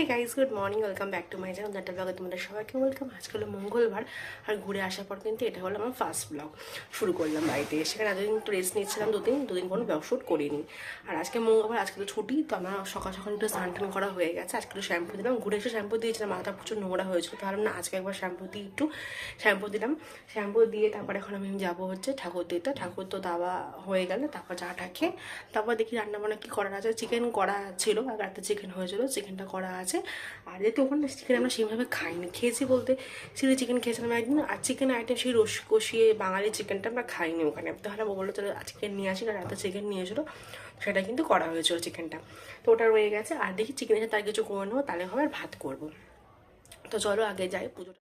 Hey guys, good morning, welcome back to my channel that ব্লগে তোমাদের সবাইকে welcome. আজকে হলো মঙ্গলবার, আর ঘুরে আসার পর কিন্তু এটা হলো আমার ফার্স্ট ব্লগ শুরু করলাম বাড়িতে। সেখানে এতদিন একটু রেস্ট নিচ্ছিলাম, দুদিন কোনো ব্লগ শ্যুট করিনি। আর আজকে মঙ্গলবার, আজকে তো ছুটি, তো আমার সকাল সকাল একটু স্নান টান করা হয়ে গেছে। আজকে একটু শ্যাম্পু দিলাম, ঘুরে এসে শ্যাম্পু দিয়েছিলাম, মাথা প্রচুর নোংরা হয়েছিল, তাহলে না আজকে একবার শ্যাম্পু দিয়ে একটু শ্যাম্পু দিলাম। শ্যাম্পু দিয়ে তারপর এখন আমি যাবো হচ্ছে ঠাকুর দিতে। ঠাকুর তো দাওয়া হয়ে গেলে তারপর চাটা খেয়ে তারপর দেখি রান্নাবান্না কী করার আছে। চিকেন করা ছিল, আর রাতে চিকেন হয়েছিল, চিকেনটা করা আছে। আর যেহেতু ওখানে চিকেন আমরা সেইভাবে খাইনি, খেয়েছি বলতে চিলি চিকেন খেয়েছিলাম একদিন, আর চিকেন আইটেম সেই রসি কষিয়ে বাঙালি চিকেনটা আমরা খাইনি ওখানে। তাহলে বললো চলো চিকেন নিয়ে আসি, না রাতে চিকেন নিয়ে এসেছিলো, সেটা কিন্তু করা হয়েছিল চিকেনটা, তো ওটা রয়ে গেছে। আর দেখি চিকেনের সাথে তার কিছু করে নেবো, তাহলে হবে আর ভাত করবো। তো চলো আগে যাই পুজোটা।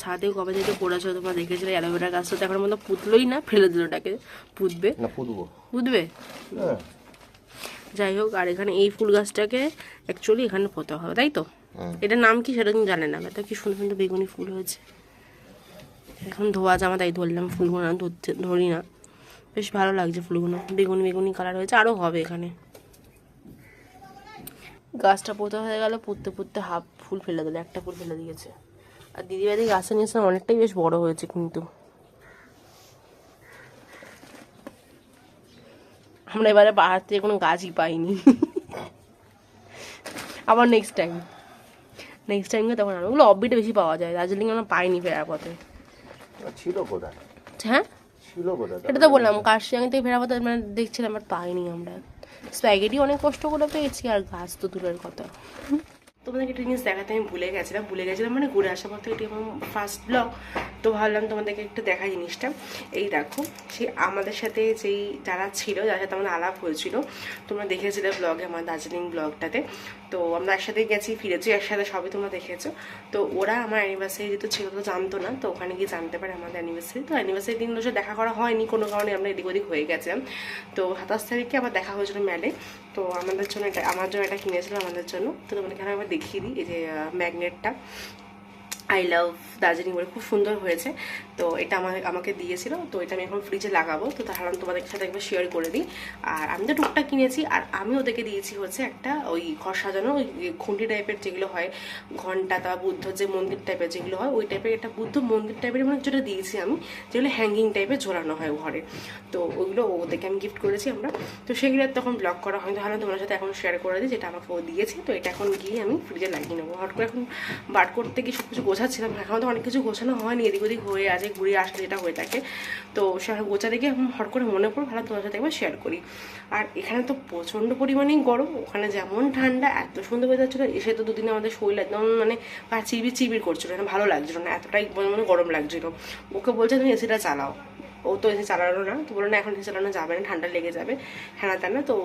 ছাদে কবে থেকে পড়েছো তোমরা দেখেছিলে, অ্যালোভেরা গাছটা তো এখন মতো পুতলোই না, ফেলে দিল, ওটাকে পুতবে না, পুতবে যাই হোক। আর এখানে এই ফুল গাছটাকে অ্যাকচুয়ালি এখানে পোতা হবে, তাই তো? এটার নাম কি সেটা তুমি জানে না, এটা কি সুন্দর সুন্দর বেগুনি ফুল হয়েছে। এখন ধোয়া জামা তাই ধরলাম, ফুলগুলো ধরি না, বেশ ভালো লাগছে ফুলগুলো, বেগুনি বেগুনি কালার হয়েছে, আরও হবে এখানে। গাছটা পোতা হয়ে গেল, পুততে পুততে হাফ ফুল ফেলে দিল, একটা ফুল ফেলে দিয়েছে। আর দিদিবাড়ি গাছটা নিয়েছিলাম, অনেকটাই বেশ বড় হয়েছে, কিন্তু আমরা এবারে পাহাড় থেকে কোনো গাছই পাইনি। আবার নেক্সট টাইম তখন ওগুলো অববিটা বেশি পাওয়া যায়, দার্জিলিং আমরা পাইনি ফেরার পথে। ছিল কোথায়? হ্যাঁ ছিল কোথায়? এটা তো বললাম, কার্শিয়াং থেকে ফেরার পথে মানে দেখছিলাম, বাট পাইনি আমরা। স্প্যাগেটি অনেক কষ্ট করে পেয়েছি, আর গাছ তো দূরের কথা। তোমাদেরকে একটা জিনিস দেখাতে আমি ভুলে গেছিলাম মানে ঘুরে আসার পর থেকে এটি আমার ফার্স্ট ব্লগ, তো ভাবলাম তোমাদেরকে একটু দেখা জিনিসটা। এই দেখো, সেই আমাদের সাথে যেই যারা ছিল, যার সাথে আমাদের আলাপ হয়েছিল, তোমরা দেখেছিলে ব্লগে, আমার দার্জিলিং ব্লগটাতে, তো আমরা একসাথে গেছি, ফিরেছি একসাথে, সবই তোমরা দেখেছো। তো ওরা আমার অ্যানিভার্সারি যেহেতু ছিল তো জানতো না, তো ওখানে গিয়ে জানতে পারে আমাদের অ্যানিভার্সারি। তো অ্যানিভার্সারি দিনগুলো সে দেখা করা হয়নি কোনো কারণে, আমরা এদিক ওদিক হয়ে গেছিলাম। তো 27 তারিখে আবার দেখা হয়েছিল মেলে, তো আমাদের জন্য এটা, আমার জন্য এটা কিনেছিল আমাদের জন্য। তো তোমাদেরকে আবার দেখিয়ে দিই, এই যে ম্যাগনেটটা আই লাভ দার্জিলিং বলে, খুব সুন্দর হয়েছে। তো এটা আমাকে দিয়েছিল, তো এটা আমি এখন ফ্রিজে লাগাবো, তো তাহলে আমি তোমাদের সাথে একবার শেয়ার করে দিই। আর আমি তো টুকটাক কিনেছি, আর আমি ওদেরকে দিয়েছি হচ্ছে একটা ওই ঘর সাজানো ওই খুঁটি টাইপের যেগুলো হয়, ঘন্টা, তা বুদ্ধ যে মন্দির টাইপের যেগুলো হয়, ওই টাইপের একটা বুদ্ধ মন্দির টাইপের মানে যেটা দিয়েছি আমি, যেগুলো হ্যাঙ্গিং টাইপের ঝোলানো হয় ঘরে। তো ওইগুলো ওদেরকে আমি গিফট করেছি আমরা, তো সেগুলো তখন ব্লগ করা হয়, তাহলে তোমার সাথে এখন শেয়ার করে দিই, যেটা আমাকে ও দিয়েছে। তো এটা এখন গিয়ে আমি ফ্রিজে লাগিয়ে নেবো। হট করে এখন বার করতে গিয়ে সব কিছু গোছাচ্ছিলাম, এখন তো অনেক কিছু গোছানো হয়নি, এদিক ওদিক হয়ে আছে, ঘুরে আসলে যেটা হয়ে থাকে। তো সে গোছা দেখে এখন হট করে মনে পড়ে, ভালো তোমার সাথে একবার শেয়ার করি। আর এখানে তো প্রচণ্ড পরিমাণেই গরম, ওখানে যেমন ঠান্ডা, এত সুন্দর ওয়েদার ছিল। এসে তো দুদিনে আমাদের শরীর একদম মানে চিবির চিবির করছিল, ভালো লাগছিল না, এতটাই মানে গরম লাগছিল। ওকে বলছে তুমি এসিটা চালাও, ও তো এসে চালানো না, তো বলো না এখন এসে চালানো যাবে না, ঠান্ডা লেগে যাবে, হ্যাঁ না, তো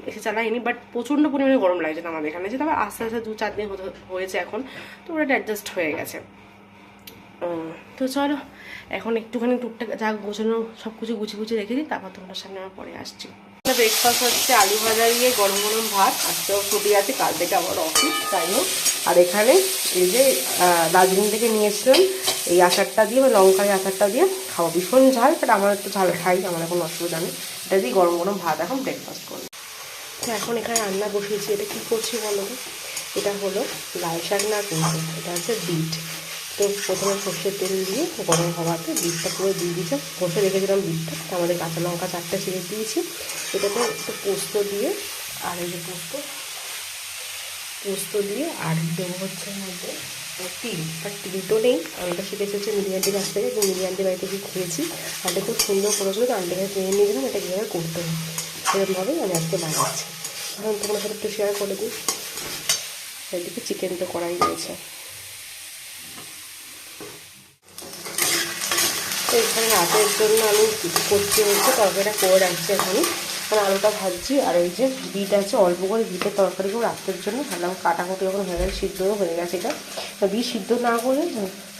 এসে চালাইনি। বাট প্রচণ্ড পরিমাণে গরম লাগছে আমাদের এখানে, যে তারপর আস্তে আস্তে 2-4 দিন হয়েছে এখন, তো ওটা অ্যাডজাস্ট হয়ে গেছে। তো চলো এখন একটুখানি টুকটাক যা গোছানো সব কিছু গুছিয়ে রেখে দিই, তারপর তোমার সামনে আমার পরে আসছি। ব্রেকফাস্ট হচ্ছে আলু ভাজা দিয়ে গরম গরম ভাত, আজকেও ছুটি আছে, কাল থেকে আবার অফিস, যাই হোক। আর এখানে এই যে দার্জিলিং থেকে নিয়েছিলাম এই আচারটা দিয়ে, বা লঙ্কার আচারটা দিয়ে খাওয়া, ভীষণ ঝাল, বাট আমার একটু ঝাল খাই, আমার কোনো অসুবিধা নেই। এটা দিয়ে গরম গরম ভাত এখন ব্রেকফাস্ট করবো। তো এখন এখানে রান্না বসিয়েছি, এটা কী করছি বলো তো? এটা হলো লাল শাক না, কিন্তু এটা হচ্ছে বিট। তো প্রথমে সর্ষের তেল দিয়ে গরম হওয়াতে বিটটা পুরো দিয়ে দিয়েছে, ঘষে রেখেছিলাম বিটটা, আমাদের কাঁচা লঙ্কা 4টে ছিঁড়ে দিয়েছি। এটাতে একটু পোস্ত দিয়ে, আর এই যে পোস্ত দিয়ে, আর দেবো হচ্ছে এর মধ্যে তিল, আর তিল তো নেই, আলুটা শিখেছি হচ্ছে মিলিয়ান্টির কাছ থেকে, এবং মিলিয়ান্টির বাড়িতে গিয়ে খেয়েছি, আলটা খুব সুন্দর করেছিল, তো আলটাকে কিনে নিয়ে গেলাম, এটা কীভাবে করতে হবে সেরকমভাবেই আমি আজকে বানাচ্ছি। এখন তোমার সাথে একটু শেয়ার করে দিই। এদিকে চিকেন তো করাই রয়েছে, তো এখানে রাতের জন্য আমি করছি হচ্ছে তরকারিটা করে রাখছি এখন। মানে আলুটা ভাজছি, আর এই যে বিট আছে অল্প করে, বিটের তরকারি করে রাত্রের জন্য ভাবলাম কাটাকুটি যখন হয়ে গেছে, সিদ্ধও হয়ে গেছে। এটা বিট সিদ্ধ না করলে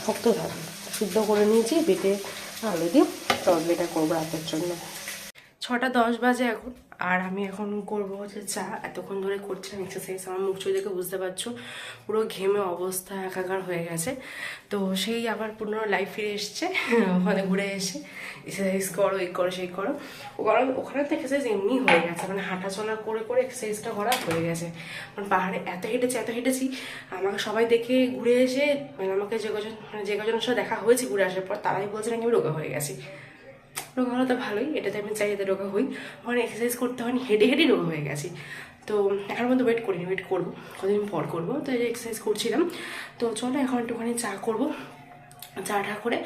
শক্ত থাকে, সিদ্ধ করে নিয়েছি, বেটে আলু দিয়ে তরকারিটা করবো রাতের জন্য। 6:10 বাজে এখন, আর আমি এখন করবো হচ্ছে চা। এতক্ষণ ধরে করছিলাম এক্সারসাইজ, আমার মুখ চোখ দেখে বুঝতে পারছো পুরো ঘেমে অবস্থা একাকার হয়ে গেছে। তো সেই আবার পুনরায় লাইফ ফিরে এসছে, ওখানে ঘুরে এসে এক্সারসাইজ করো, এই করো সেই করো। কারণ ওখানে তো এক্সারসাইজ এমনি হয়ে গেছে, মানে হাঁটা চলা করে করে এক্সারসাইজটা করা হয়ে গেছে। কারণ পাহাড়ে এত হেঁটেছি, আমাকে সবাই দেখে ঘুরে এসে, মানে আমাকে যে কজনের সাথে দেখা হয়েছে ঘুরে আসার পর, তারাই বলছে নাকি আমি রোগা হয়ে গেছি। রোগা হলে তো ভালোই, এটাতে আমি চাই যাতে রোগা হই। ওখানে এক্সারসাইজ করতে হয়নি, হেঁটে রোগা হয়ে গেছি। তো এখন পর্যন্ত ওয়েট করিনি, ওয়েট করবো, কদিন পর করবো। তো এই যে এক্সারসাইজ করছিলাম। তো চলো এখন একটুখানি চা করবো, চাটা করে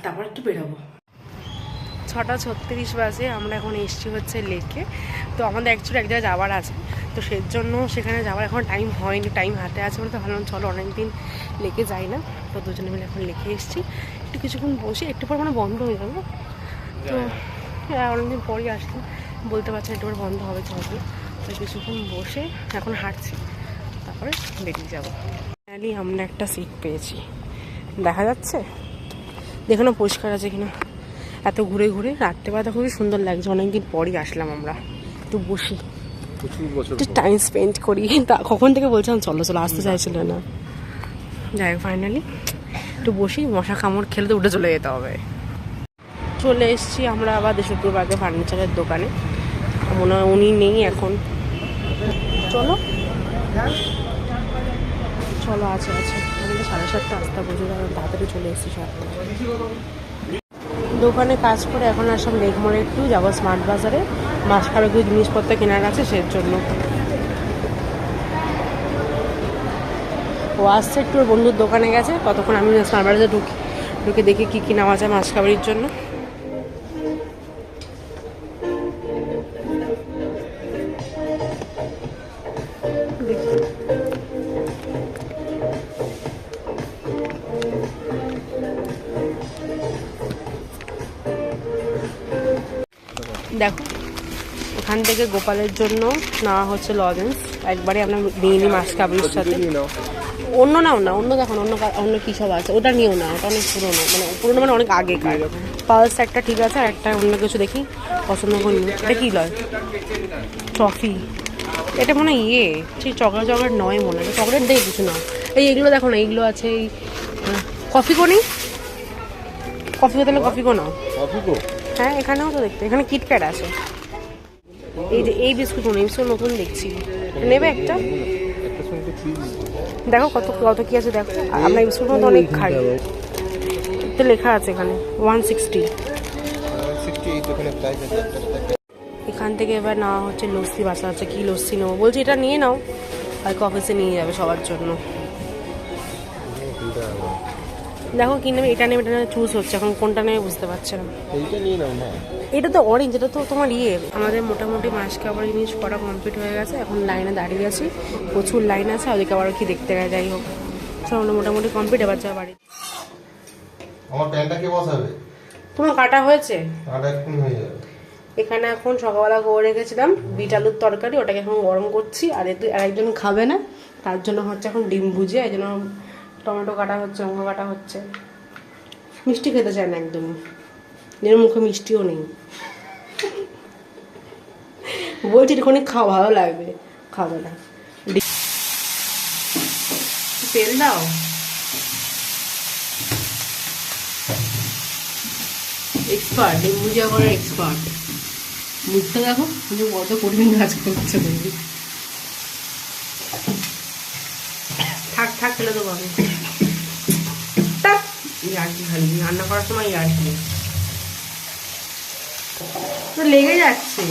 তারপর একটু বেরোবো। 6:36 বাজে, আমরা এখন এসছি হচ্ছে লেকে। তো আমাদের অ্যাকচুয়ালি এক জায়গায় যাওয়ার আছে, তো সেই জন্য সেখানে যাওয়ার এখন টাইম হয়নি, টাইম হাতে আছে বলে তো ভাবলাম চলো অনেকদিন লেকে যাই না। তো দুজনে মিলে এখন লেকে এসেছি, একটু কিছুক্ষণ বসে, একটু পর মানে বন্ধ হয়ে যাবে। তো অনেকদিন পরই আসলাম, বলতে পারছি একটু পর বন্ধ হবে চলবে। তো কিছুক্ষণ বসে এখন হাঁটছি, তারপরে বেরিয়ে যাবো। ফাইনালি আমরা একটা সিট পেয়েছি, দেখা যাচ্ছে, দেখো না পরিষ্কার আছে কিনা। এত ঘুরে ঘুরে রাত্রেবেলাটা খুবই সুন্দর লাগছে, অনেকদিন পরই আসলাম আমরা। একটু বসি, একটু টাইম স্পেন্ড করি। তা কখন থেকে বলছিলাম চলো চলো, আসতে চাইছিল না। যাই হোক ফাইনালি একটু বসি, মশা কামড় খেলে তো উঠে চলে যেতে হবে। চলে এসেছি আমরা আবার দেশপ্রবাগে ফার্নিচারের দোকানে, মনে হয় উনি নেই এখন। চলো চলো, আছে আমাদের 7:30 আসতে বুঝে যাবেন, তাড়াতাড়ি চলে এসেছি 7টা। দোকানে কাজ করে এখন আসলাম লেক মোড়ে, একটু যাবো স্মার্ট বাজারে, মাছ খাবার কিছু জিনিসপত্র কেনার আছে সেই জন্য। ও আসছে একটু, ওর বন্ধুর দোকানে গেছে, ততক্ষণ আমি স্মার্ট বাজারে ঢুকে দেখি কী নেওয়া যায় মাছ খাবারের জন্য। দেখো এখান থেকে গোপালের জন্য নেওয়া হচ্ছে লজেন্স, একবারে আমরা নিয়ে নিই মাছ কাবলির সাথে। অন্য নাও না, অন্য দেখুন, অন্য কী সব আছে, ওটা নিও না, ওটা অনেক পুরোনো মানে অনেক আগেকার। পালস একটা ঠিক আছে, আর একটা অন্য কিছু দেখি পছন্দ করি। এটা কী লয়, ট্রফি, এটা মনে হয় ঠিক চকলেট নয় মনে হয়, চকলেট দেয় কিছু না। এইগুলো দেখো না, এইগুলো আছে। এই কফিকো নেই, কফিকো তাহলে কফিকো নাও। হ্যাঁ এখানেও তো দেখতে, এখানে কিটক্যাট আছে। এই যে এই বিস্কুট নতুন দেখছি, নেবে একটা? দেখো কত কত কি আছে দেখো, আমরা এই বিস্কুট মতো অনেক খাই। তো লেখা আছে এখানে 160। এখান থেকে এবার নেওয়া হচ্ছে লস্যি, বাসা হচ্ছে কি লস্যি নেবো, বলছি এটা নিয়ে নাও, আর অফিসে নিয়ে যাবে সবার জন্য। দেখো কি নেবে, এটা নেবে, এটা চুজ হচ্ছে এখন, কোনটা নেবে বুঝতে পারছে না। এটা তো অরেঞ্জ, এটা তো তোমার আমাদের মোটামুটি মাছ খাবার জিনিস করা কমপ্লিট হয়ে গেছে, এখন লাইনে দাঁড়িয়ে আছি, প্রচুর লাইন আছে, ওদিকে আবার কি দেখতে গেলে। যাই হোক চলো, মোটামুটি কমপ্লিট, এবার যা বাড়ি। আমার প্যান্টটা কে বসাবে? তোমার কাটা হয়েছে? হয়ে যাবে। এখানে এখন সকালবেলা করে রেখেছিলাম বিট আলুর তরকারি, ওটাকে এখন গরম করছি। আর একজন খাবে না, তার জন্য হচ্ছে এখন ডিম ভুজিয়া, এই জন্য টমেটো কাটা হচ্ছে, লঙ্কা কাটা হচ্ছে। মিষ্টি খেতে চায় না একদমই, এর মুখে মিষ্টিও নেই। বলছি এখানে খাওয়া ভালো লাগবে, খাবে না। তেল দাও, এক্সপার্ট, ডিম ভুজিয়া করার এক্সপার্ট। মুখটা দেখো কত কঠিন কাজ করছে। থাক ফেলে দেবো আমি, ইয়ার্কি খালি রান্না করার সময় ইয়ার্কি তো লেগে যাচ্ছে।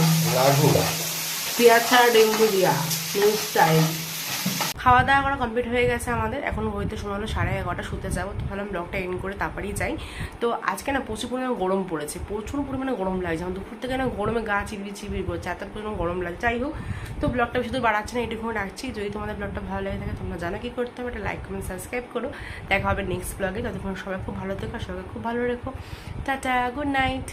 পেঁয়াজ ছাড়া ডিম ভুজিয়া নিউ স্টাইল। খাওয়া দাওয়া করা কমপ্লিট হয়ে গেছে আমাদের, এখন হইতে সময় হলো 11:30, শুতে যাবো। তো ভাবলাম ব্লগটা এন্ড করে তারপরেই যাই। তো আজকে না প্রচুর পরিমাণে গরম পড়েছে, প্রচুর পরিমাণে গরম লাগছে আমার, দুপুর থেকে না গরমে গা চিবির করছে, এত পরিমাণে গরম লাগছে। যাই হোক, তো ব্লগটা বেশি দূর বাড়াচ্ছে না, এটুকু রাখছি। যদি তোমাদের ব্লগটা ভালো লাগে থাকে, তোমরা জানো কি করতে হবে, একটা লাইক কমেন্ট সাবস্ক্রাইব করো। দেখা হবে নেক্সট ব্লগে, ততক্ষণ সবাই খুব ভালো থেকো, সবাইকে খুব ভালো রেখো। Tata, good night.